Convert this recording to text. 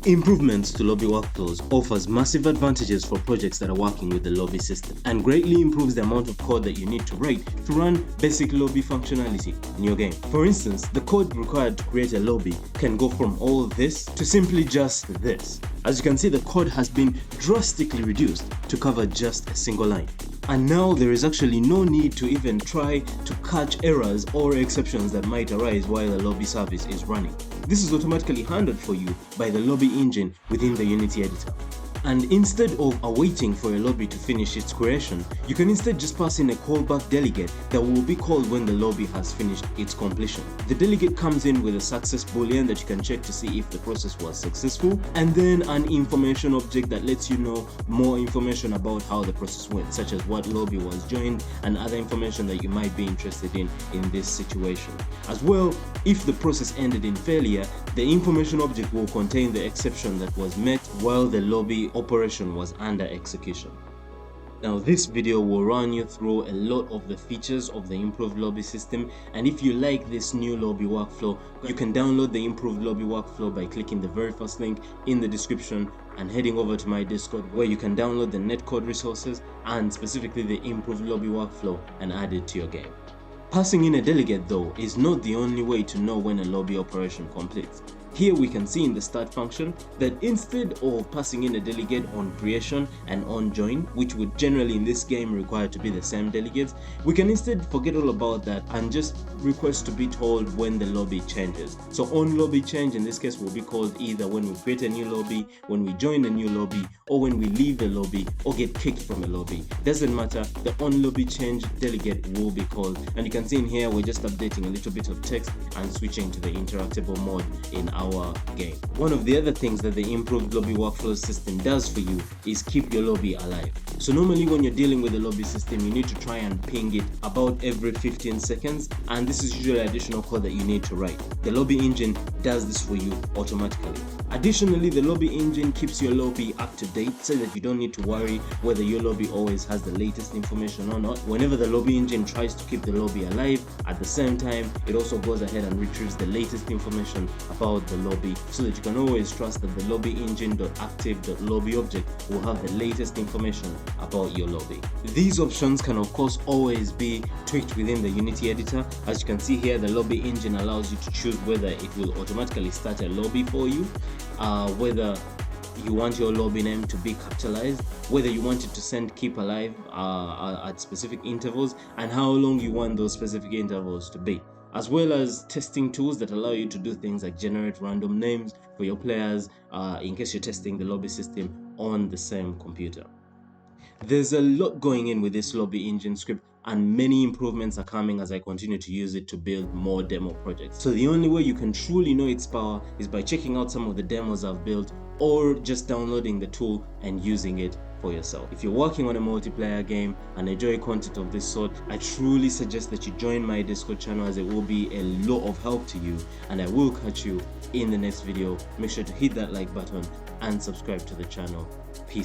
Improvements to lobby workflows offers massive advantages for projects that are working with the lobby system and greatly improves the amount of code that you need to write to run basic lobby functionality in your game. For instance, the code required to create a lobby can go from all this to simply just this. As you can see, the code has been drastically reduced to cover just a single line. And now there is actually no need to even try to catch errors or exceptions that might arise while the lobby service is running. This is automatically handled for you by the lobby engine within the Unity editor. And instead of awaiting for a lobby to finish its creation, you can instead just pass in a callback delegate that will be called when the lobby has finished its completion. The delegate comes in with a success boolean that you can check to see if the process was successful, and then an information object that lets you know more information about how the process went, such as what lobby was joined and other information that you might be interested in this situation. As well, if the process ended in failure, the information object will contain the exception that was met while the lobby operation was under execution. Now this video will run you through a lot of the features of the improved lobby system, and if you like this new lobby workflow, you can download the improved lobby workflow by clicking the very first link in the description and heading over to my Discord, where you can download the netcode resources and specifically the improved lobby workflow and add it to your game. Passing in a delegate though is not the only way to know when a lobby operation completes. Here we can see in the start function that instead of passing in a delegate on creation and on join, which would generally in this game require to be the same delegates, we can instead forget all about that and just request to be told when the lobby changes. So on lobby change in this case will be called either when we create a new lobby, when we join a new lobby, or when we leave the lobby or get kicked from a lobby. Doesn't matter, the on lobby change delegate will be called. And you can see in here we're just updating a little bit of text and switching to the interactable mode in our game. One of the other things that the improved lobby workflow system does for you is keep your lobby alive. So normally when you're dealing with the lobby system, you need to try and ping it about every 15 seconds, and this is usually additional code that you need to write. The lobby engine does this for you automatically. Additionally, the lobby engine keeps your lobby up to date so that you don't need to worry whether your lobby always has the latest information or not. Whenever the lobby engine tries to keep the lobby alive, at the same time, it also goes ahead and retrieves the latest information about the lobby so that you can always trust that the lobby engine.active.lobby object will have the latest information about your lobby. These options can of course always be tweaked within the Unity editor. As you can see here, the lobby engine allows you to choose whether it will automatically start a lobby for you, whether you want your lobby name to be capitalized, whether you want it to send keep alive at specific intervals, and how long you want those specific intervals to be, as well as testing tools that allow you to do things like generate random names for your players in case you're testing the lobby system on the same computer. There's a lot going in with this lobby engine script, and many improvements are coming as I continue to use it to build more demo projects. So the only way you can truly know its power is by checking out some of the demos I've built, or just downloading the tool and using it for yourself. If you're working on a multiplayer game and enjoy content of this sort, I truly suggest that you join my Discord channel, as it will be a lot of help to you, and I will catch you in the next video. Make sure to hit that like button and subscribe to the channel. Peace.